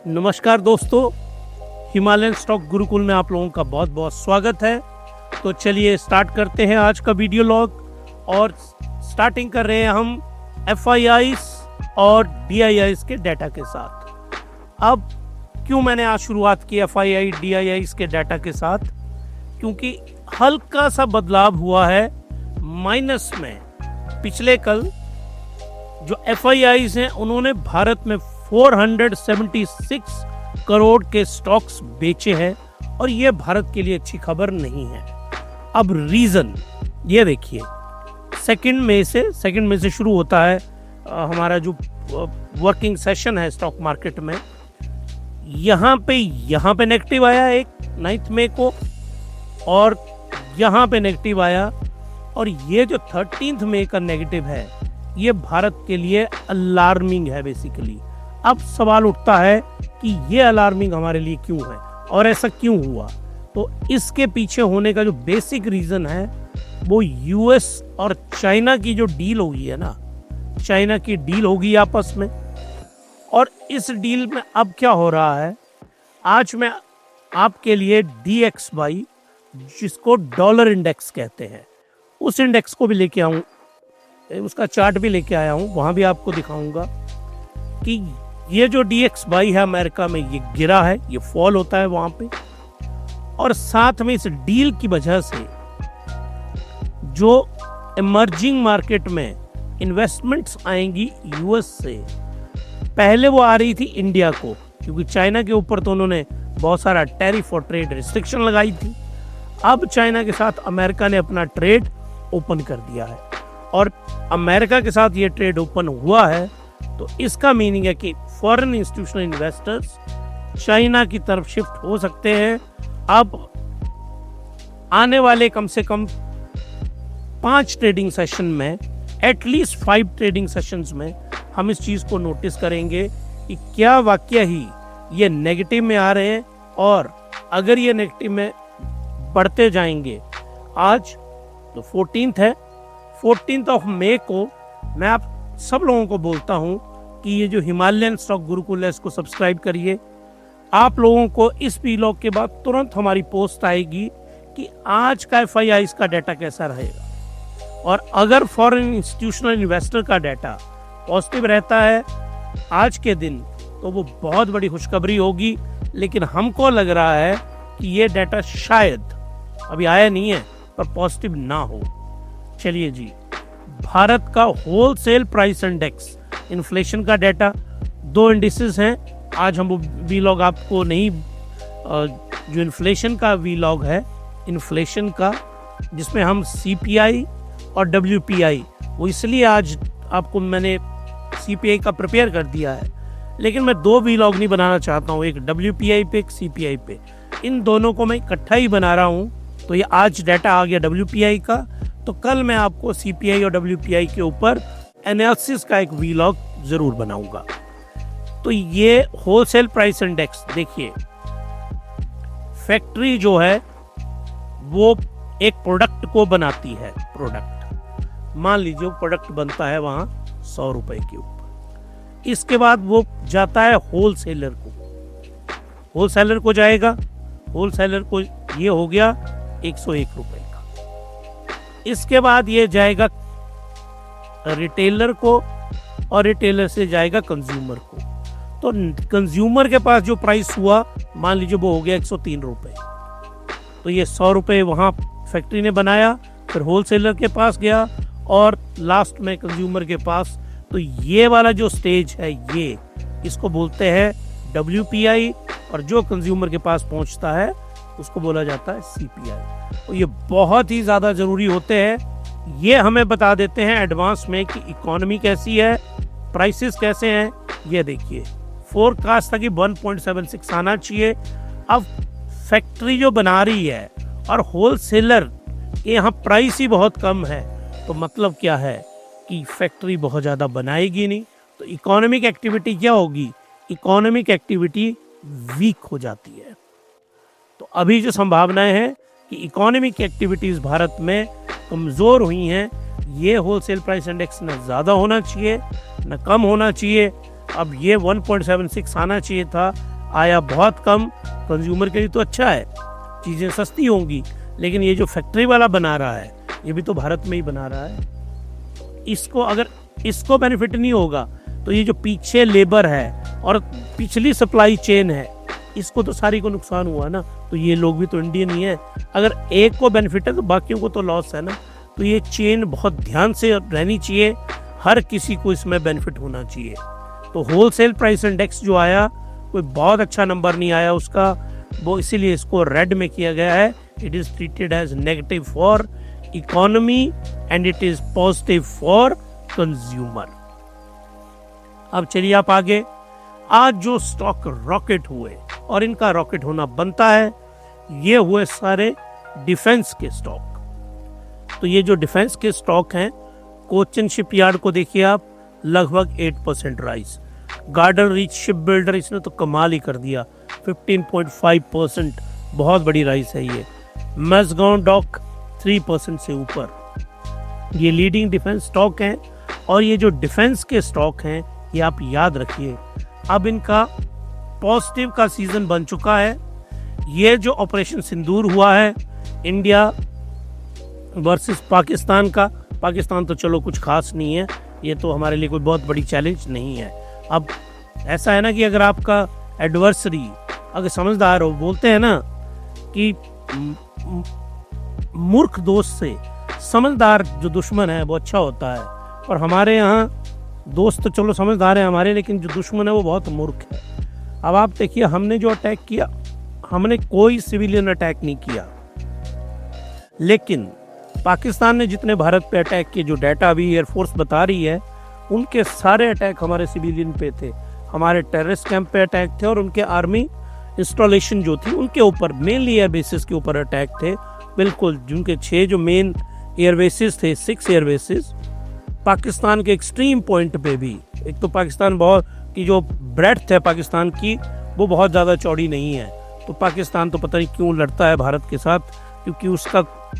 नमस्कार दोस्तों, Himalayan stock Gurukul में आप लोगों का बहुत बहुत स्वागत है। तो चलिए स्टार्ट करते हैं आज का वीडियो लॉग और स्टार्टिंग कर रहे हैं हम FIIs और DIIs के डाटा के साथ। अब क्यों मैंने आज शुरुआत की FII DIIs के डाटा के साथ, क्योंकि हल्का सा बदलाव हुआ है माइनस में। पिछले कल जो FIIs हैं उन्होंने भारत में 476 करोड़ के स्टॉक्स बेचे हैं और ये भारत के लिए अच्छी खबर नहीं है। अब रीजन ये देखिए, सेकंड में से शुरू होता है हमारा जो वर्किंग सेशन है स्टॉक मार्केट में। यहाँ पे नेगेटिव आया एक 9 मई को और यहाँ पे नेगेटिव आया, और ये जो 13 मई का नेगेटिव है ये भारत के लिए अलार्मिंग है बेसिकली। अब सवाल उठता है कि ये अलार्मिंग हमारे लिए क्यों है और ऐसा क्यों हुआ। तो इसके पीछे होने का जो बेसिक रीजन है वो US और चाइना की जो डील हुई है ना, चाइना की डील होगी आपस में। और इस डील में अब क्या हो रहा है, आज मैं आपके लिए DXY, जिसको डॉलर इंडेक्स कहते हैं, उस इंडेक्स को भी लेके आऊं, उसका चार्ट भी लेके आया हूं, वहां भी आपको दिखाऊंगा कि ये जो DXY है अमेरिका में ये गिरा है, ये फॉल होता है वहां पे। और साथ में इस डील की वजह से जो इमर्जिंग मार्केट में इन्वेस्टमेंट्स आएंगी US से, पहले वो आ रही थी इंडिया को, क्योंकि चाइना के ऊपर तो उन्होंने बहुत सारा टैरिफ और ट्रेड रिस्ट्रिक्शन लगाई थी। अब चाइना के साथ अमेरिका ने अपना ट्रेड ओपन कर दिया है और अमेरिका के साथ ये ट्रेड ओपन हुआ है, तो इसका मीनिंग है कि फॉरेन इंस्टीट्यूशनल इन्वेस्टर्स चाइना की तरफ शिफ्ट हो सकते हैं। अब आने वाले कम से कम 5 ट्रेडिंग सेशन में, एटलीस्ट 5 ट्रेडिंग सेशंस में हम इस चीज को नोटिस करेंगे कि क्या वाकई ही ये नेगेटिव में आ रहे हैं। और अगर ये नेगेटिव में बढ़ते जाएंगे, आज तो 14 है, 14 मई को मैं आप सब लोगों को बोलता हूं कि ये जो हिमालयन स्टॉक गुरुकुल है इसको सब्सक्राइब करिए। आप लोगों को इस वीलॉग के बाद तुरंत हमारी पोस्ट आएगी कि आज का FIIs का डाटा कैसा रहेगा। और अगर फॉरेन इंस्टीट्यूशनल इन्वेस्टर का डाटा पॉजिटिव रहता है आज के दिन, तो वो बहुत बड़ी खुशखबरी होगी। लेकिन हमको लग रहा है कि ये डाटा शायद अभी आया नहीं है पर पॉजिटिव ना हो। चलिए जी, भारत का होलसेल प्राइस इंडेक्स, इन्फ्लेशन का डाटा, 2 इंडिसेस हैं। आज हम वो वीलॉग आपको नहीं, जो इन्फ्लेशन का वीलॉग है, इन्फ्लेशन का, जिसमें हम CPI और WPI, वो इसलिए आज आपको मैंने CPI का प्रिपेयर कर दिया है, लेकिन मैं 2 वीलॉग नहीं बनाना चाहता हूँ, एक WPI पे एक CPI पे। इन दोनों को मैं इकट्ठा ही बना रहा हूँ। तो ये आज डाटा आ गया WPI का, तो कल मैं आपको CPI और WPI के ऊपर एनालिसिस का एक वीलॉग जरूर बनाऊंगा। तो ये होलसेल प्राइस इंडेक्स देखिए, फैक्ट्री जो है वो एक प्रोडक्ट को बनाती है। प्रोडक्ट मान लीजिए प्रोडक्ट बनता है वहां 100 रुपए के ऊपर, इसके बाद वो जाता है होलसेलर को जाएगा, होलसेलर को ये हो गया 101 रुपए का। इसके बाद ये जाएगा रिटेलर को और रिटेलर से जाएगा कंज्यूमर को। तो कंज्यूमर के पास जो प्राइस हुआ, मान लीजिए वो हो गया 103 रुपए। तो ये 100 रुपए वहां फैक्ट्री ने बनाया, फिर होलसेलर के पास गया और लास्ट में कंज्यूमर के पास। तो ये वाला जो स्टेज है, ये इसको बोलते हैं WPI, और जो कंज्यूमर के पास पहुंचता है उसको बोला जाता है CPI। तो ये बहुत ही ज्यादा जरूरी होते हैं। ये हमें बता देते हैं एडवांस में कि इकोनॉमी कैसी है, प्राइसेस कैसे हैं। ये देखिए, फोरकास्ट था कि 1.76 आना चाहिए। अब फैक्ट्री जो बना रही है और होलसेलर के यहाँ प्राइस ही बहुत कम है, तो मतलब क्या है कि फैक्ट्री बहुत ज़्यादा बनाएगी नहीं, तो इकोनॉमिक एक्टिविटी क्या होगी, इकोनॉमिक एक्टिविटी वीक हो जाती है। तो अभी जो संभावनाएं हैं कि इकोनॉमिक एक्टिविटीज़ भारत में कमज़ोर हुई हैं, ये होलसेल प्राइस इंडेक्स न ज़्यादा होना चाहिए न कम होना चाहिए। अब ये 1.76 आना चाहिए था, आया बहुत कम। कंज्यूमर के लिए तो अच्छा है, चीज़ें सस्ती होंगी, लेकिन ये जो फैक्ट्री वाला बना रहा है ये भी तो भारत में ही बना रहा है। इसको बेनिफिट नहीं होगा तो ये जो पीछे लेबर है और पिछली सप्लाई चेन है, इसको तो सारी को नुकसान हुआ ना। तो ये लोग भी तो इंडियन ही है, अगर एक को बेनिफिट है तो बाकियों को तो लॉस है ना। तो ये चेन बहुत ध्यान से रहनी चाहिए, हर किसी को इसमें बेनिफिट होना चाहिए। तो होलसेल प्राइस इंडेक्स जो आया कोई बहुत अच्छा नंबर नहीं आया उसका, वो इसीलिए इसको रेड में किया गया है। It is treated as negative for economy and it is positive for consumer. अब चलिए आप आगे। आज जो स्टॉक रॉकेट हुए और इनका रॉकेट होना बनता है, ये हुए सारे डिफेंस के स्टॉक। तो ये जो डिफेंस के स्टॉक हैं, कोचिन शिपयार्ड को देखिए आप, लगभग 8% rise. Garden reach ship builder, इसने तो कमाल ही कर दिया, 15.5%, बहुत बड़ी राइज है ये। मैसगांव डॉक 3% से ऊपर। ये लीडिंग डिफेंस स्टॉक हैं। और ये जो डिफेंस के स्टॉक हैं ये आप याद रखिए, अब इनका पॉजिटिव का सीजन बन चुका है। ये जो ऑपरेशन सिंदूर हुआ है इंडिया वर्सेस पाकिस्तान का, पाकिस्तान तो चलो कुछ खास नहीं है, ये तो हमारे लिए कोई बहुत बड़ी चैलेंज नहीं है। अब ऐसा है ना कि अगर आपका एडवर्सरी अगर समझदार हो, बोलते हैं ना कि मूर्ख दोस्त से समझदार जो दुश्मन है वो अच्छा होता है। और हमारे यहाँ दोस्त तो चलो समझदार हैं हमारे, लेकिन जो दुश्मन है वो बहुत मूर्ख है। अब आप देखिए, हमने जो अटैक किया, हमने कोई सिविलियन अटैक नहीं किया, लेकिन पाकिस्तान ने जितने भारत पे अटैक किए, जो डाटा अभी एयरफोर्स बता रही है, उनके सारे अटैक हमारे सिविलियन पे थे। हमारे टेररिस्ट कैंप पे अटैक थे और उनके आर्मी इंस्टॉलेशन जो थी उनके ऊपर, मेनली एयर बेसिस के ऊपर अटैक थे। बिल्कुल, जिनके 6 जो मेन एयर बेसिस थे, 6 एयर बेसिस पाकिस्तान के एक्सट्रीम पॉइंट पे भी। एक तो पाकिस्तान बहुत की जो ब्रेड्थ है पाकिस्तान की वो बहुत ज़्यादा चौड़ी नहीं है, तो पाकिस्तान तो पता नहीं क्यों लड़ता है भारत के साथ, क्योंकि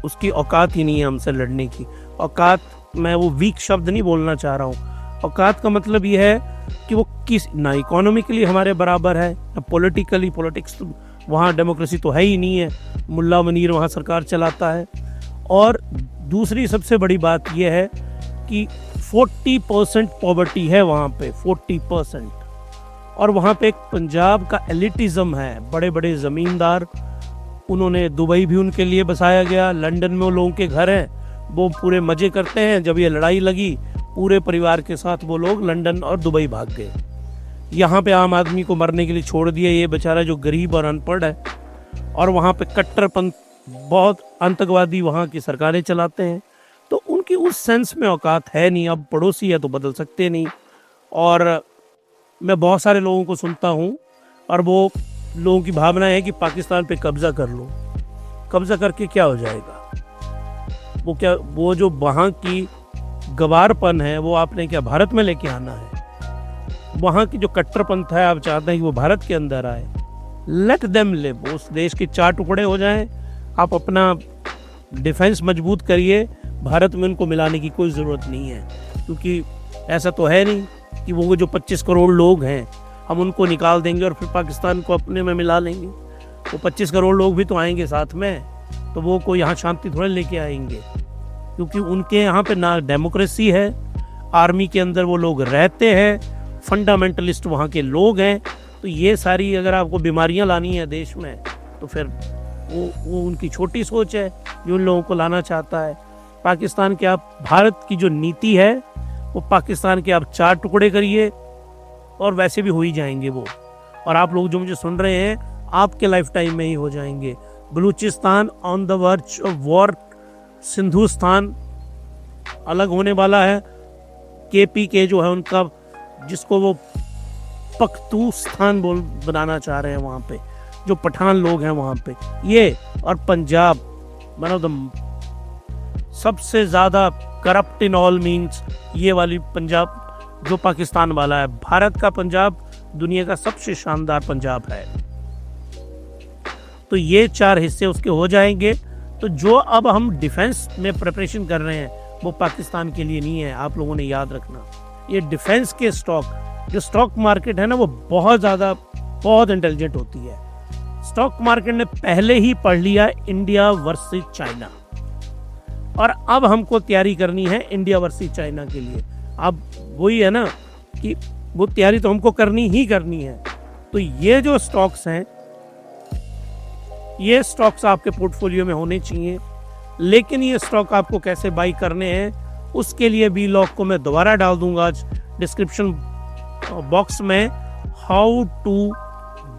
उसकी औकात ही नहीं है हमसे लड़ने की। औकात, मैं वो वीक शब्द नहीं बोलना चाह रहा हूँ, औकात का मतलब ये है कि वो किस ना इकोनॉमिकली हमारे बराबर है, ना पॉलिटिकली, पॉलिटिक्स तो वहाँ डेमोक्रेसी तो है ही नहीं है, मुल्ला मनीर वहाँ सरकार चलाता है। और दूसरी सबसे बड़ी बात यह है कि 40% पॉवर्टी है वहाँ पे, 40%। और वहाँ पे एक पंजाब का एलिटिज्म है, बड़े बड़े ज़मींदार, उन्होंने दुबई भी उनके लिए बसाया गया, लंदन में वो लोगों के घर हैं, वो पूरे मज़े करते हैं। जब ये लड़ाई लगी पूरे परिवार के साथ वो लोग लंदन और दुबई भाग गए। यहाँ पे आम आदमी को मरने के लिए छोड़ दिया, ये बेचारा जो गरीब और अनपढ़ है। और वहाँ पे कट्टरपंथ, बहुत आतंकवादी वहाँ की सरकारें चलाते हैं, तो उनकी उस सेंस में औकात है नहीं। अब पड़ोसी है तो बदल सकते नहीं। और मैं बहुत सारे लोगों को सुनता हूँ और वो लोगों की भावना है कि पाकिस्तान पे कब्जा कर लो। कब्जा करके क्या हो जाएगा? वो जो वहाँ की गवारपन है वो आपने क्या भारत में लेके आना है? वहाँ की जो कट्टरपंथ है आप चाहते हैं कि वो भारत के अंदर आए। लेट देम लिव, उस देश के 4 टुकड़े हो जाएं, आप अपना डिफेंस मजबूत करिए, भारत में उनको मिलाने की कोई ज़रूरत नहीं है। क्योंकि ऐसा तो है नहीं कि वो जो 25 करोड़ लोग हैं हम उनको निकाल देंगे और फिर पाकिस्तान को अपने में मिला लेंगे। वो 25 करोड़ लोग भी तो आएंगे साथ में, तो वो कोई यहाँ शांति थोड़े लेके आएंगे, क्योंकि उनके यहाँ पे ना डेमोक्रेसी है, आर्मी के अंदर वो लोग रहते हैं, फंडामेंटलिस्ट वहाँ के लोग हैं। तो ये सारी अगर आपको बीमारियाँ लानी है देश में, तो फिर वो उनकी छोटी सोच है जो उन लोगों को लाना चाहता है। पाकिस्तान के आप, भारत की जो नीति है वो पाकिस्तान के आप 4 टुकड़े करिए और वैसे भी हो ही जाएंगे वो। और आप लोग जो मुझे सुन रहे हैं आपके लाइफ टाइम में ही हो जाएंगे। बलूचिस्तान ऑन द वर्च ऑफ वॉर, सिंधुस्तान अलग होने वाला है। KPK जो है उनका, जिसको वो पख्तूस्तान बनाना चाह रहे हैं, वहाँ पे जो पठान लोग हैं वहाँ पे, ये और पंजाब, वन ऑफ द सबसे ज़्यादा करप्ट इन ऑल मीन्स, ये वाली पंजाब जो पाकिस्तान वाला है। भारत का पंजाब दुनिया का सबसे शानदार पंजाब है। तो ये 4 हिस्से उसके हो जाएंगे। तो जो अब हम डिफेंस में प्रिपरेशन कर रहे हैं वो पाकिस्तान के लिए नहीं है, आप लोगों ने याद रखना। ये डिफेंस के स्टॉक, जो स्टॉक मार्केट है ना, वो बहुत ज़्यादा बहुत इंटेलिजेंट होती है। स्टॉक मार्केट ने पहले ही पढ़ लिया इंडिया वर्सेस चाइना, और अब हमको तैयारी करनी है इंडिया वर्सेस चाइना के लिए। अब वही है ना कि वो तैयारी तो हमको करनी ही करनी है। तो ये जो स्टॉक्स हैं, ये स्टॉक्स आपके पोर्टफोलियो में होने चाहिए। लेकिन ये स्टॉक आपको कैसे बाई करने हैं, उसके लिए बी लॉग को मैं दोबारा डाल दूंगा आज डिस्क्रिप्शन बॉक्स में, how to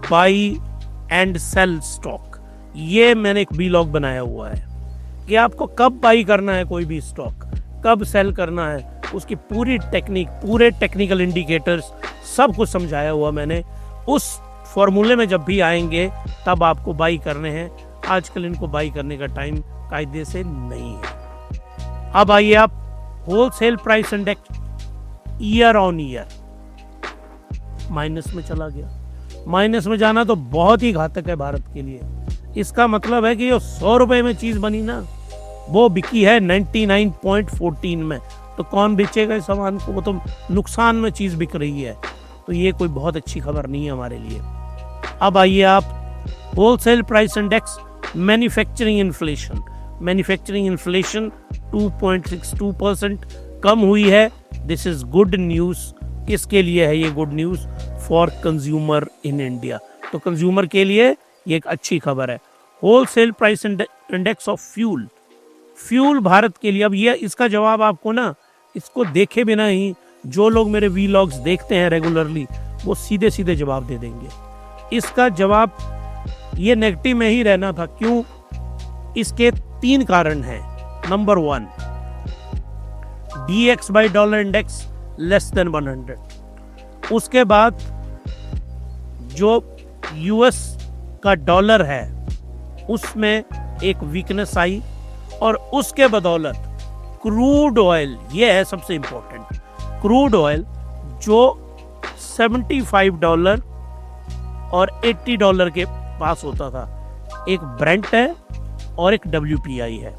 buy and sell stock. ये मैंने एक बी लॉग बनाया हुआ है कि आपको कब बाई करना है कोई भी स्टॉक, कब सेल करना है, उसकी पूरी टेक्निक, पूरे टेक्निकल इंडिकेटर्स सब कुछ समझाया हुआ मैंने। उस फॉर्मूले में जब भी आएंगे तब आपको बाई करने हैं। आजकल इनको बाई करने का टाइम कायदे से नहीं है। अब आइए आप wholesale price index year on year minus में चला गया। माइनस में जाना तो बहुत ही घातक है भारत के लिए। इसका मतलब है कि जो 100 रुपए में चीज बनी ना, वो बिकी है 99.14 में। तो कौन बेचेगा इस सामान को? वो तो नुकसान में चीज बिक रही है। तो ये कोई बहुत अच्छी खबर नहीं है हमारे लिए। अब आइए आप wholesale price index manufacturing inflation. Manufacturing inflation 2.62% कम हुई है। This is good news. किसके लिए है ये good news? For consumer in India. तो कंज्यूमर के लिए ये एक अच्छी खबर है। Wholesale price index of fuel. Fuel Bharat के लिए, अब ये इसका जवाब आपको ना, इसको देखे बिना ही जो लोग मेरे वीलॉग्स देखते हैं रेगुलरली, वो सीधे सीधे जवाब दे देंगे। इसका जवाब ये नेगेटिव में ही रहना था। क्यों? इसके 3 कारण हैं। Number 1, DX by dollar index less than 100। उसके बाद जो US का डॉलर है उसमें एक वीकनेस आई, और उसके बदौलत क्रूड ऑयल, ये है सबसे इंपॉर्टेंट, क्रूड ऑयल जो $75 और $80 के पास होता था, एक ब्रेंट है और एक WPI है।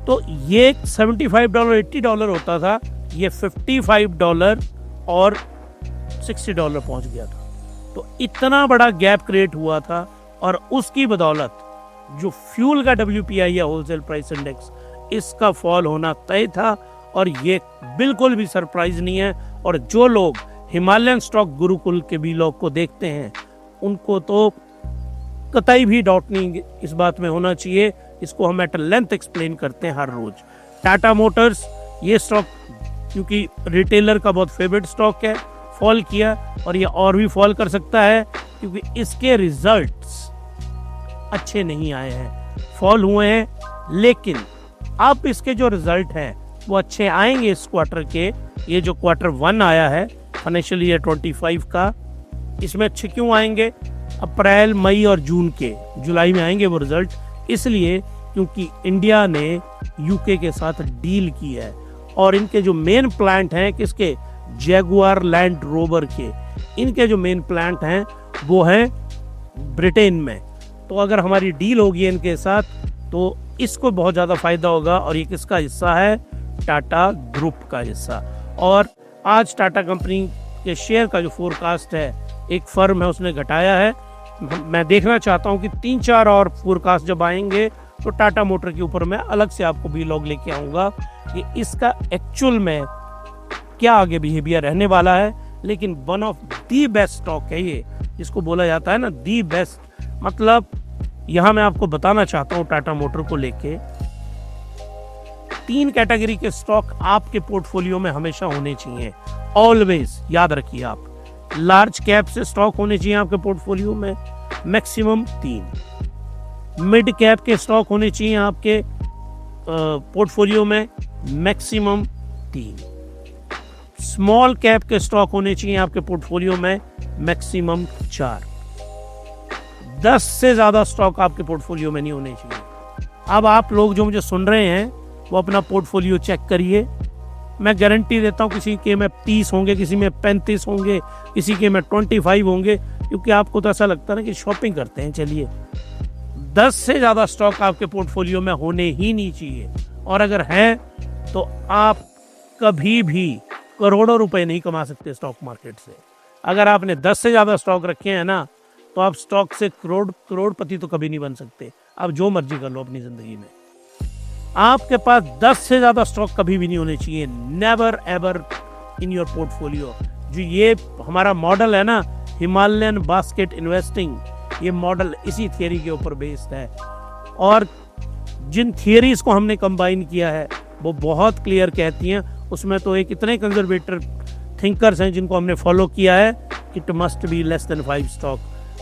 तो ये $75 $80 होता था, ये $55 और $60 पहुंच गया था। तो इतना बड़ा गैप क्रिएट हुआ था, और उसकी बदौलत जो फ्यूल का WPI या होलसेल प्राइस इंडेक्स, इसका फॉल होना तय था। और ये बिल्कुल भी सरप्राइज नहीं है। और जो लोग हिमालयन स्टॉक गुरुकुल के वीलॉग को देखते हैं, उनको तो कतई भी डाउट नहीं इस बात में होना चाहिए। इसको हम एट लेंथ एक्सप्लेन करते हैं हर रोज। टाटा मोटर्स, ये स्टॉक क्योंकि रिटेलर का बहुत फेवरेट स्टॉक है, फॉल किया, और ये और भी फॉल कर सकता है क्योंकि इसके रिजल्ट्स अच्छे नहीं आए हैं, फॉल हुए हैं। लेकिन अब इसके जो रिजल्ट हैं वो अच्छे आएंगे इस क्वार्टर के। ये जो Q1 आया है फाइनेंशियल ईयर 25 का, इसमें अच्छे क्यों आएंगे? अप्रैल, मई और जून के, जुलाई में आएंगे वो रिजल्ट। इसलिए क्योंकि इंडिया ने यूके के साथ डील की है, और इनके जो मेन प्लांट हैं, किसके? जैगुआर लैंड रोवर के, इनके जो मेन प्लांट हैं वो हैं ब्रिटेन में। तो अगर हमारी डील होगी इनके साथ तो इसको बहुत ज़्यादा फायदा होगा। और ये किसका हिस्सा है? टाटा ग्रुप का हिस्सा। और आज टाटा कंपनी के शेयर का जो फोरकास्ट है, एक फर्म है उसने घटाया है। मैं देखना चाहता हूँ कि 3-4 और फोरकास्ट जब आएंगे तो टाटा मोटर के ऊपर मैं अलग से आपको वीलॉग लेके आऊँगा कि इसका एक्चुअल में क्या आगे बिहेवियर रहने वाला है। लेकिन one of the best stock है ये, जिसको बोला जाता है ना दी बेस्ट। मतलब यहाँ मैं आपको बताना चाहता हूँ टाटा मोटर को लेके 3 कैटेगरी के स्टॉक आपके पोर्टफोलियो में हमेशा होने चाहिए। ऑलवेज याद रखिए आप, लार्ज कैप से स्टॉक होने चाहिए आपके पोर्टफोलियो में मैक्सिमम 3। मिड कैप के स्टॉक होने चाहिए आपके पोर्टफोलियो में मैक्सिमम 3। स्मॉल कैप के स्टॉक होने चाहिए आपके पोर्टफोलियो में मैक्सिमम 4। 10 से ज्यादा स्टॉक आपके पोर्टफोलियो में नहीं होने चाहिए। अब आप लोग जो मुझे सुन रहे हैं वो अपना पोर्टफोलियो चेक करिए। मैं गारंटी देता हूँ किसी के में 30 होंगे, किसी में 35 होंगे, किसी के में 25 होंगे, क्योंकि आपको तो ऐसा लगता है ना कि शॉपिंग करते हैं। चलिए, 10 से ज्यादा स्टॉक आपके पोर्टफोलियो में होने ही नहीं चाहिए। और अगर है तो आप कभी भी करोड़ों रुपए नहीं कमा सकते स्टॉक मार्केट से। अगर आपने 10 से ज़्यादा स्टॉक रखे हैं ना, तो आप स्टॉक से करोड़पति तो कभी नहीं बन सकते। आप जो मर्जी कर लो अपनी ज़िंदगी में, आपके पास 10 से ज़्यादा स्टॉक कभी भी नहीं होने चाहिए, never ever in your portfolio. जो ये हमारा मॉडल है ना, हिमालयन बास्केट इन्वेस्टिंग, ये मॉडल इसी थियरी के ऊपर बेस्ड है। और जिन थियरीज को हमने कंबाइन किया है वो बहुत क्लियर कहती हैं। उसमें तो एक इतने कंजर्वेटिव थिंकर्स हैं जिनको हमने फॉलो किया है, it must be less than 5 stock.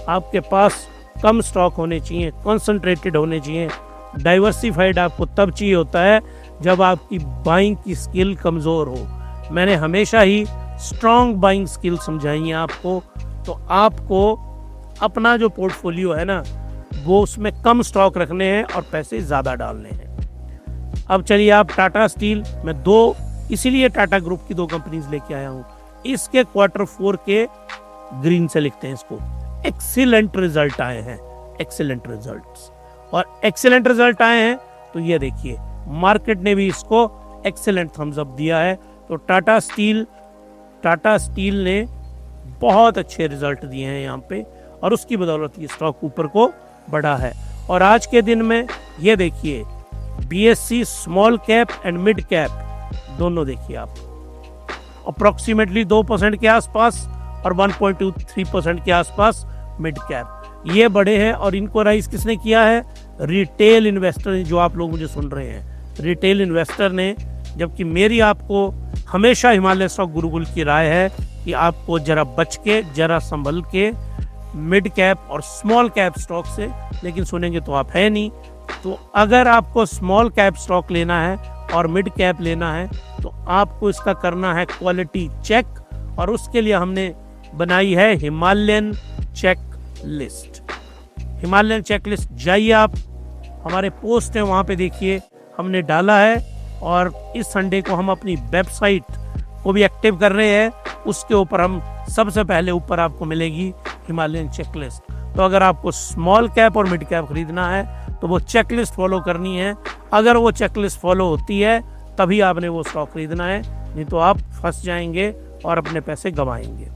आपके पास कम स्टॉक होने चाहिए, कॉन्सेंट्रेटेड होने चाहिए। डाइवर्सिफाइड आपको तब चाहिए होता है जब आपकी बाइंग की स्किल कमज़ोर हो। मैंने हमेशा ही स्ट्रॉन्ग बाइंग स्किल समझाई है आपको। तो आपको अपना जो पोर्टफोलियो है ना, वो उसमें कम स्टॉक रखने हैं और पैसे ज़्यादा डालने हैं। अब चलिए, आप टाटा स्टील में इसीलिए टाटा ग्रुप की 2 कंपनीज लेके आया हूँ। इसके Q4 के ग्रीन से लिखते हैं इसको, एक्सीलेंट रिजल्ट आए हैं, एक्सीलेंट रिजल्ट्स। और एक्सीलेंट रिजल्ट आए हैं तो ये देखिए, मार्केट ने भी इसको एक्सीलेंट थम्स अप दिया है। तो टाटा स्टील ने बहुत अच्छे रिजल्ट दिए हैं यहाँ पे, और उसकी बदौलत ये स्टॉक ऊपर को बढ़ा है। और आज के दिन में ये देखिए, BSE small cap and mid cap दोनों देखिए आप, अप्रोक्सीमेटली 2% के आसपास और 1.23% के आसपास मिड कैप, ये बड़े हैं। और इनको राइज किसने किया है? रिटेल इन्वेस्टर ने, जो आप लोग मुझे सुन रहे हैं, रिटेल इन्वेस्टर ने। जबकि मेरी आपको हमेशा हिमालय स्टॉक गुरुकुल की राय है कि आपको जरा बच के, जरा संभल के मिड कैप और स्मॉल कैप स्टॉक से, लेकिन सुनेंगे तो आप है नहीं। तो अगर आपको स्मॉल कैप स्टॉक लेना है और मिड कैप लेना है तो आपको इसका करना है क्वालिटी चेक, और उसके लिए हमने बनाई है Himalayan checklist. Himalayan checklist जाइए आप, हमारे पोस्ट है वहाँ पे देखिए, हमने डाला है। और इस संडे को हम अपनी वेबसाइट को भी एक्टिव कर रहे हैं, उसके ऊपर हम सबसे पहले ऊपर आपको मिलेगी हिमालयन चेकलिस्ट। तो अगर आपको स्मॉल कैप और मिड कैप खरीदना है तो वो चेकलिस्ट फॉलो करनी है। अगर वो चेकलिस्ट फॉलो होती है तभी आपने वो स्टॉक खरीदना है, नहीं तो आप फंस जाएंगे और अपने पैसे गंवाएंगे।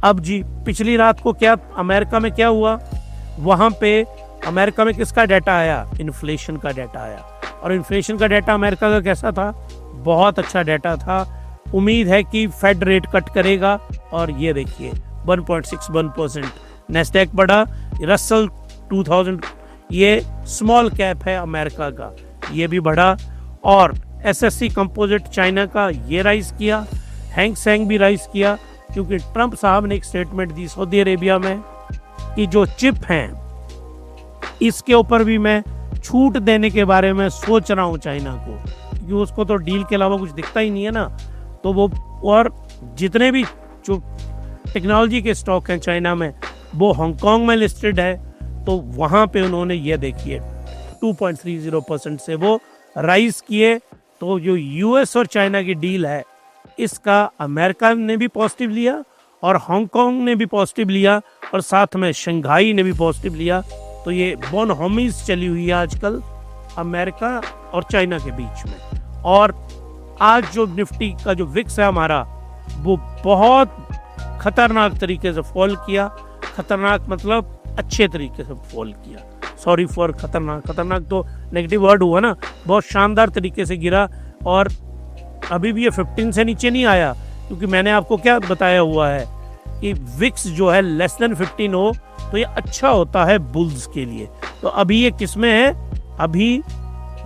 अब जी, पिछली रात को क्या अमेरिका में क्या हुआ? वहाँ पे अमेरिका में किसका डाटा आया? इन्फ्लेशन का डाटा आया। और इन्फ्लेशन का डाटा अमेरिका का कैसा था? बहुत अच्छा डाटा था। उम्मीद है कि फेड रेट कट करेगा, और ये देखिए 1.61%। नेस्डैक बढ़ा, रसल 2000, ये स्मॉल कैप है अमेरिका का, ये भी बढ़ा। और एसएससी कंपोजिट चाइना का ये राइज किया, हैंग सेंग भी राइज किया, क्योंकि ट्रंप साहब ने एक स्टेटमेंट दी सऊदी अरेबिया में कि जो चिप हैं इसके ऊपर भी मैं छूट देने के बारे में सोच रहा हूँ चाइना को, क्योंकि उसको तो डील के अलावा कुछ दिखता ही नहीं है ना। तो वो, और जितने भी जो टेक्नोलॉजी के स्टॉक हैं चाइना में, वो हांगकांग में लिस्टेड है। तो वहाँ पे उन्होंने ये देखिए 2.30% से वो राइज किए। तो जो यूएस और चाइना की डील है, इसका अमेरिका ने भी पॉजिटिव लिया और हांगकांग ने भी पॉजिटिव लिया, और साथ में शंघाई ने भी पॉजिटिव लिया। तो ये बोनहोमीज चली हुई है आजकल अमेरिका और चाइना के बीच में। और आज जो निफ्टी का जो विक्स है हमारा, वो बहुत खतरनाक तरीके से फॉल किया। खतरनाक मतलब अच्छे तरीके से फॉल किया, सॉरी फॉर खतरनाक, खतरनाक तो नेगेटिव वर्ड हुआ ना। बहुत शानदार तरीके से गिरा, और अभी भी ये 15 से नीचे नहीं आया, क्योंकि मैंने आपको क्या बताया हुआ है कि विक्स जो है लेस देन 15 हो तो ये अच्छा होता है बुल्स के लिए। तो अभी ये किस में है? अभी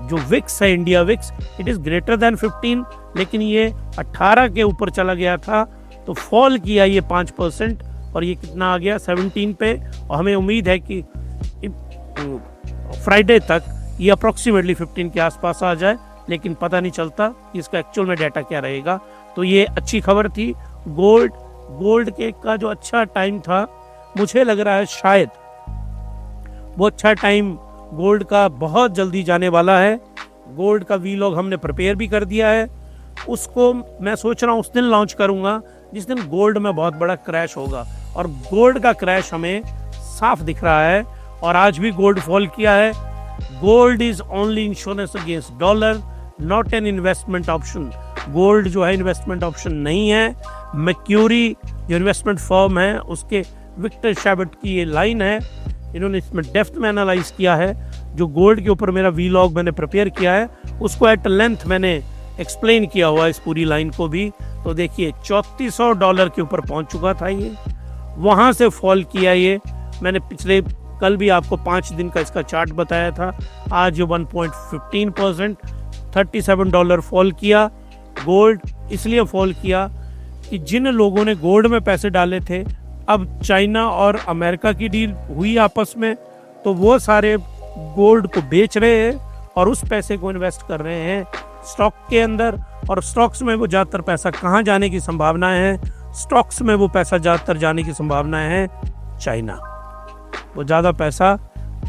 जो विक्स है, India VIX, it is greater than 15, लेकिन ये 18 के ऊपर चला गया था, तो फॉल किया ये 5%, और ये कितना आ गया? 17 पे। और हमें उम्मीद है कि फ्राइडे तक ये अप्रोक्सीमेटली 15 के आसपास आ जाए, लेकिन पता नहीं चलता कि इसका एक्चुअल में डाटा क्या रहेगा। तो ये अच्छी खबर थी। गोल्ड के का जो अच्छा टाइम था, मुझे लग रहा है शायद वो अच्छा टाइम गोल्ड का बहुत जल्दी जाने वाला है। गोल्ड का वीलॉग हमने प्रिपेयर भी कर दिया है, उसको मैं सोच रहा हूँ उस दिन लॉन्च करूँगा जिस दिन गोल्ड में बहुत बड़ा क्रैश होगा। और गोल्ड का क्रैश हमें साफ दिख रहा है, और आज भी गोल्ड फॉल किया है। Gold is only insurance against dollar, not an investment option. Gold जो है इन्वेस्टमेंट ऑप्शन नहीं है। मैक्यूरी जो इन्वेस्टमेंट फर्म है उसके विक्टर शैबट की ये लाइन है, इन्होंने इसमें डेप्थ में एनालाइज किया है। जो गोल्ड के ऊपर मेरा वीलॉग मैंने प्रिपेयर किया है उसको एट लेंथ मैंने एक्सप्लेन किया हुआ है, इस पूरी लाइन को भी। तो देखिए $3400 के ऊपर पहुंच चुका था ये, वहां से फॉल किया ये। मैंने पिछले कल भी आपको 5 दिन का इसका चार्ट बताया था। आज ये 1.15% $37 फॉल किया। गोल्ड इसलिए फॉल किया कि जिन लोगों ने गोल्ड में पैसे डाले थे, अब चाइना और अमेरिका की डील हुई आपस में, तो वो सारे गोल्ड को बेच रहे हैं और उस पैसे को इन्वेस्ट कर रहे हैं स्टॉक के अंदर। और स्टॉक्स में वो ज़्यादातर पैसा कहाँ जाने की संभावनाएं हैं? स्टॉक्स में वो पैसा ज़्यादातर जाने की संभावनाएं हैं चाइना। वो ज़्यादा पैसा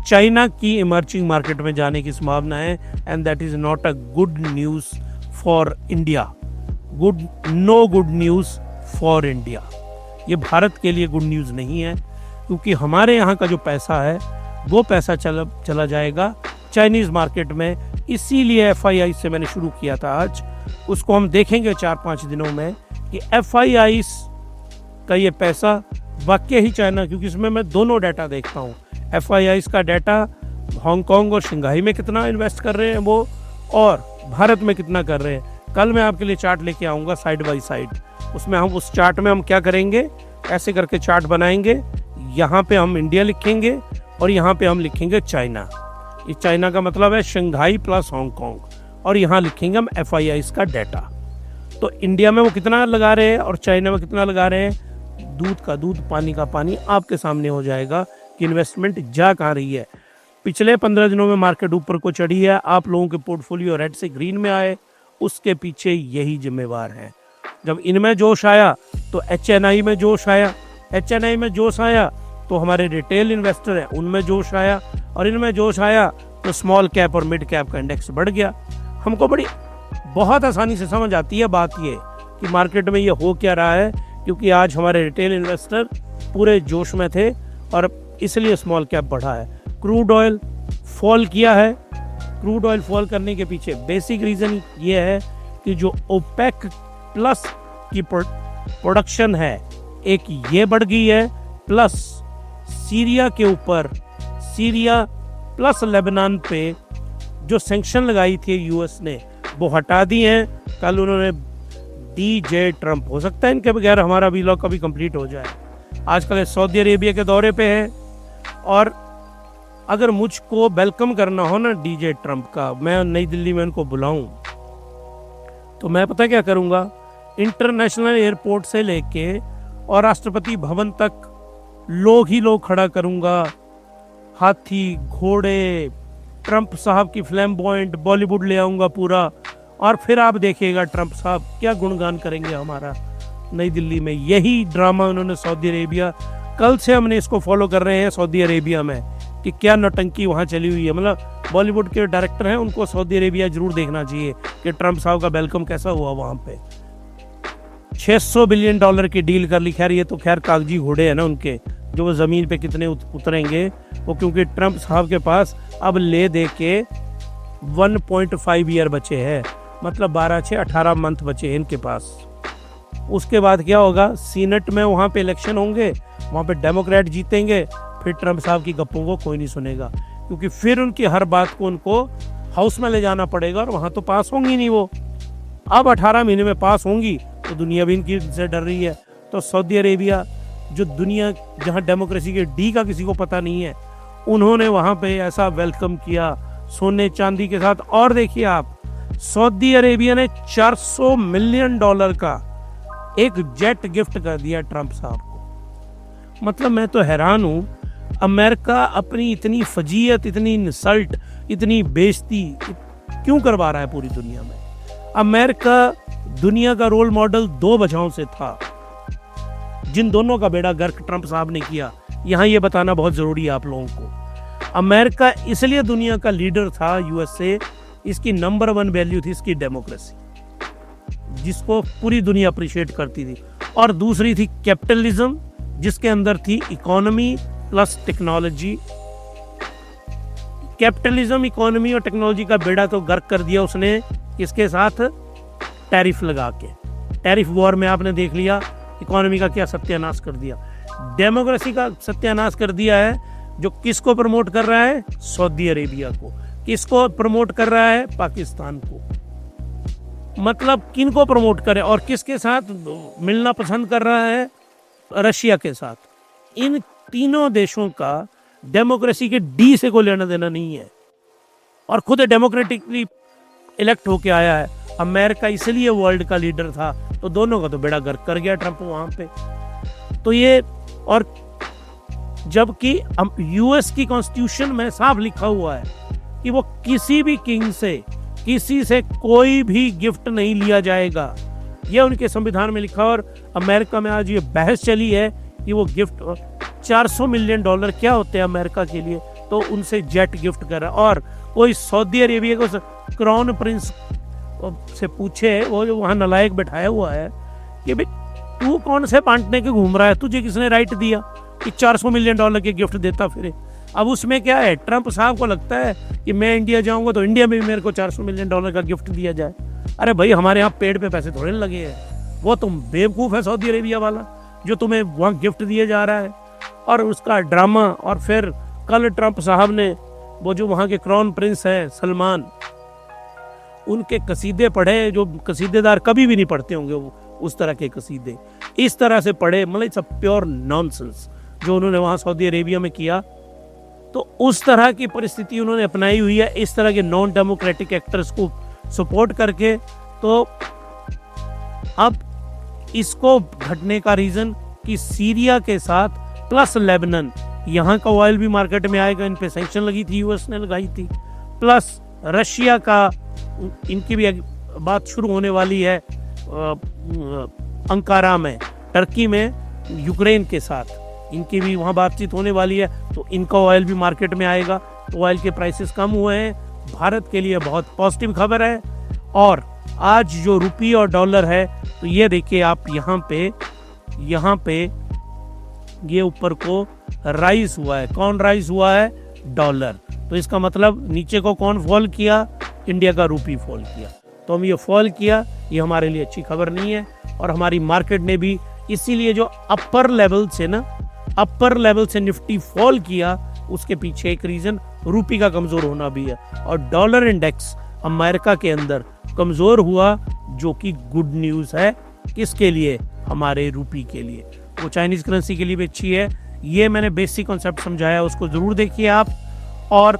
चाइना की इमर्जिंग मार्केट में जाने की संभावना है। And that is not a good news for India. No good news for India. ये भारत के लिए गुड न्यूज़ नहीं है, क्योंकि हमारे यहाँ का जो पैसा है वो पैसा चला जाएगा चाइनीज़ मार्केट में। इसीलिए FII से मैंने शुरू किया था आज, उसको हम देखेंगे 4-5 दिनों में कि FII का ये पैसा वाकई ही चाइना, क्योंकि इसमें मैं दोनों डाटा देखता हूँ। FII का डाटा हांगकांग और शंघाई में कितना इन्वेस्ट कर रहे हैं वो, और भारत में कितना कर रहे हैं। कल मैं आपके लिए चार्ट लेके आऊँगा साइड बाई साइड, उसमें हम उस चार्ट में हम क्या करेंगे, ऐसे करके चार्ट बनाएंगे। यहाँ पे हम इंडिया लिखेंगे और यहाँ पे हम लिखेंगे चाइना। इस चाइना का मतलब है शंघाई प्लस हांगकांग, और यहाँ लिखेंगे हम FII का डाटा। तो इंडिया में वो कितना लगा रहे हैं और चाइना में कितना लगा रहे हैं, दूध का दूध पानी का पानी आपके सामने हो जाएगा कि इन्वेस्टमेंट जा कहाँ रही है। पिछले 15 दिनों में मार्केट ऊपर को चढ़ी है, आप लोगों के पोर्टफोलियो रेड से ग्रीन में आए, उसके पीछे यही जिम्मेवार है। जब इनमें जोश आया तो HNI में जोश आया, HNI में जोश आया तो हमारे रिटेल इन्वेस्टर हैं उनमें जोश आया, और इनमें जोश आया तो स्मॉल कैप और मिड कैप का इंडेक्स बढ़ गया। हमको बहुत आसानी से समझ आती है बात ये कि मार्केट में ये हो क्या रहा है, क्योंकि आज हमारे रिटेल इन्वेस्टर पूरे जोश में थे और इसलिए स्मॉल कैप बढ़ा है। क्रूड ऑयल फॉल किया है। क्रूड ऑयल फॉल करने के पीछे बेसिक रीज़न ये है कि जो OPEC प्लस की प्रोडक्शन है, एक ये बढ़ गई है, प्लस सीरिया के ऊपर, सीरिया प्लस लेबनान पे जो सैंक्शन लगाई थी यूएस ने वो हटा दी हैं। कल उन्होंने DJ ट्रंप, हो सकता है इनके बगैर हमारा वीलॉग कभी कंप्लीट हो जाए, आजकल सऊदी अरेबिया के दौरे पे है। और अगर मुझको वेलकम करना हो ना DJ ट्रंप का, मैं नई दिल्ली में उनको बुलाऊं, तो मैं पता क्या करूंगा, इंटरनेशनल एयरपोर्ट से लेके और राष्ट्रपति भवन तक लोग ही लोग खड़ा करूंगा, हाथी घोड़े, ट्रंप साहब की फ्लैम्बॉयंट बॉलीवुड ले आऊंगा पूरा, और फिर आप देखिएगा ट्रंप साहब क्या गुणगान करेंगे हमारा नई दिल्ली में। यही ड्रामा उन्होंने सऊदी अरेबिया, कल से हमने इसको फॉलो कर रहे हैं सऊदी अरेबिया में कि क्या नौटंकी वहाँ चली हुई है। मतलब बॉलीवुड के डायरेक्टर हैं, उनको सऊदी अरेबिया जरूर देखना चाहिए कि ट्रंप साहब का वेलकम कैसा हुआ वहाँ पे। $600 बिलियन की डील कर ली। खैर ये तो खैर कागजी घोड़े हैं ना उनके, जो वो ज़मीन पे कितने उतरेंगे वो, क्योंकि ट्रंप साहब के पास अब ले दे के 1.5 ईयर बचे हैं, मतलब 12 से 18 मंथ बचे हैं इनके पास। उसके बाद क्या होगा, सीनेट में वहाँ पे इलेक्शन होंगे, वहाँ पे डेमोक्रेट जीतेंगे, फिर ट्रंप साहब की गप्पों को कोई नहीं सुनेगा, क्योंकि फिर उनकी हर बात को उनको हाउस में ले जाना पड़ेगा और वहाँ तो पास होंगी नहीं वो। अब 18 महीने में पास होंगी तो दुनिया भी इनकी से डर रही है। तो सऊदी अरेबिया, जो दुनिया जहाँ डेमोक्रेसी के डी का किसी को पता नहीं है, उन्होंने वहाँ पे ऐसा वेलकम किया सोने चांदी के साथ। और देखिए आप, सऊदी अरेबिया ने $400 मिलियन का एक जेट गिफ्ट कर दिया ट्रंप साहब को। मतलब मैं तो हैरान हूँ, अमेरिका अपनी इतनी फजीयत, इतनी इंसल्ट, इतनी बेइज्जती क्यों करवा रहा है पूरी दुनिया में। अमेरिका दुनिया का रोल मॉडल 2 वजहों से था, जिन दोनों का बेड़ा गर्क ट्रंप साहब ने किया। यहाँ ये बताना बहुत ज़रूरी है आप लोगों को। अमेरिका इसलिए दुनिया का लीडर था USA, इसकी नंबर 1 वैल्यू थी इसकी डेमोक्रेसी, जिसको पूरी दुनिया अप्रिशिएट करती थी। और दूसरी थी कैपिटलिज्म, जिसके अंदर थी economy plus technology. Capitalism, economy और टेक्नोलॉजी का बेड़ा तो गर्क कर दिया उसने, किसके साथ, टैरिफ लगा के। टैरिफ वॉर में आपने देख लिया इकोनॉमी का क्या सत्यानाश कर दिया, डेमोक्रेसी का सत्यानाश कर दिया है। जो किसको प्रमोट कर रहा है? सऊदी अरेबिया को। किसको प्रमोट कर रहा है? पाकिस्तान को। मतलब किनको प्रमोट करे और किसके साथ मिलना पसंद कर रहा है? रशिया के साथ। इन तीनों देशों का डेमोक्रेसी के डी से कोई लेना देना नहीं है और खुद डेमोक्रेटिकली इलेक्ट होके आया है। अमेरिका इसलिए वर्ल्ड का लीडर था, तो दोनों का तो बेड़ा गर्क कर गया ट्रंप वहां पे। तो ये, और जबकि यूएस की कॉन्स्टिट्यूशन में साफ लिखा हुआ है कि वो किसी भी किंग से, किसी से कोई भी गिफ्ट नहीं लिया जाएगा। ये उनके संविधान में लिखा। और अमेरिका में आज ये बहस चली है कि वो गिफ्ट $400 मिलियन क्या होते हैं अमेरिका के लिए, तो उनसे जेट गिफ्ट कर रहा है। और कोई सऊदी अरेबिया को क्राउन प्रिंस से पूछे, वो जो वहाँ नलायक बैठाया हुआ है, कि भाई तू कौन से बांटने के घूम रहा है, तुझे किसने राइट दिया कि $400 मिलियन के गिफ्ट देता फिरे। अब उसमें क्या है, ट्रंप साहब को लगता है कि मैं इंडिया जाऊंगा तो इंडिया में भी मेरे को $400 मिलियन का गिफ्ट दिया जाए। अरे भाई, हमारे यहाँ पेड़ पे पैसे थोड़े लगे हैं। वो तुम बेवकूफ़ है सऊदी अरेबिया वाला जो तुम्हें वहाँ गिफ्ट दिए जा रहा है। और उसका ड्रामा। और फिर कल ट्रंप साहब ने वो जो वहाँ के क्राउन प्रिंस हैं सलमान, उनके कसीदे पढ़े, जो कसीदेदार कभी भी नहीं पढ़ते होंगे वो उस तरह के कसीदे, इस तरह से पढ़े। मतलब इट्स अ प्योर नॉनसेंस जो उन्होंने वहाँ सऊदी अरेबिया में किया। तो उस तरह की परिस्थिति उन्होंने अपनाई हुई है, इस तरह के नॉन डेमोक्रेटिक एक्टर्स को सपोर्ट करके। तो अब इसको घटने का रीज़न कि सीरिया के साथ प्लस लेबनान, यहाँ का ऑयल भी मार्केट में आएगा, इन पे सैंक्शन लगी थी, यूएस ने लगाई थी, प्लस रशिया का, इनकी भी बात शुरू होने वाली है अंकारा में, टर्की में, यूक्रेन के साथ इनकी भी वहाँ बातचीत होने वाली है। तो इनका ऑयल भी मार्केट में आएगा, तो ऑयल के प्राइसेस कम हुए हैं। भारत के लिए बहुत पॉजिटिव खबर है। और आज जो रुपये और डॉलर है, तो ये देखिए आप यहाँ पे ये ऊपर को राइज हुआ है। कौन राइज हुआ है? डॉलर। तो इसका मतलब नीचे को कौन फॉल किया? इंडिया का रुपये फॉल किया। तो हम ये फॉल किया, ये हमारे लिए अच्छी खबर नहीं है। और हमारी मार्केट ने भी इसीलिए जो अपर लेवल से निफ्टी फॉल किया, उसके पीछे एक रीजन रुपये का कमजोर होना भी है। और डॉलर इंडेक्स अमेरिका के अंदर कमजोर हुआ, जो कि गुड न्यूज़ है। किसके लिए? हमारे रुपये के लिए। वो चाइनीज करेंसी के लिए भी अच्छी है। ये मैंने बेसिक कॉन्सेप्ट समझाया, उसको जरूर देखिए आप। और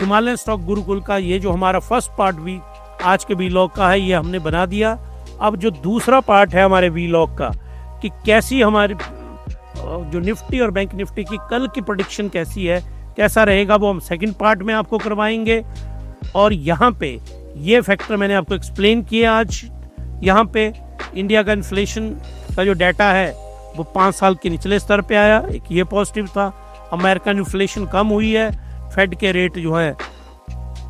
हिमालयन स्टॉक गुरुकुल का ये जो हमारा फर्स्ट पार्ट भी आज के वीलॉग का है, ये हमने बना दिया। अब जो दूसरा पार्ट है हमारे वीलॉग का, कि कैसी हमारी जो निफ्टी और बैंक निफ्टी की कल की प्रेडिक्शन कैसी है, कैसा रहेगा, वो हम सेकंड पार्ट में आपको करवाएंगे। और यहाँ पे ये फैक्टर मैंने आपको एक्सप्लेन किया आज। यहाँ पे इंडिया का इन्फ्लेशन का जो डाटा है वो 5 साल के निचले स्तर पे आया, एक ये पॉजिटिव था। अमेरिकन इन्फ्लेशन कम हुई है, फेड के रेट जो है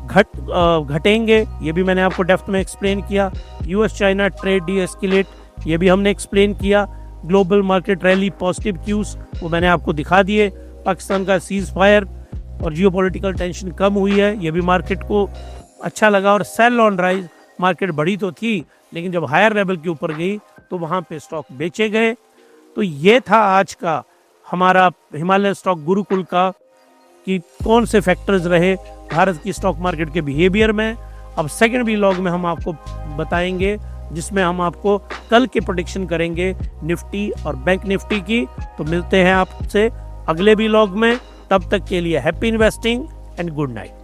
घटेंगे, ये भी मैंने आपको डेप्थ में एक्सप्लेन किया। यूएस चाइना ट्रेड डीएस्केलेट, ये भी हमने एक्सप्लेन किया। Global market rally, positive cues, वो मैंने आपको दिखा दिए। पाकिस्तान का सीज फायर और जियोपॉलिटिकल टेंशन कम हुई है, ये भी मार्केट को अच्छा लगा। और सेल ऑन राइज, मार्केट बढ़ी तो थी, लेकिन जब हायर लेवल के ऊपर गई तो वहाँ पे स्टॉक बेचे गए। तो ये था आज का हमारा हिमालय स्टॉक गुरुकुल का, कि कौन से फैक्टर्स रहे भारत की स्टॉक मार्केट के बिहेवियर में। अब सेकंड व्लॉग में हम आपको बताएंगे, जिसमें हम आपको कल की प्रेडिक्शन करेंगे निफ्टी और बैंक निफ्टी की। तो मिलते हैं आपसे अगले व्लॉग में, तब तक के लिए happy investing and good night.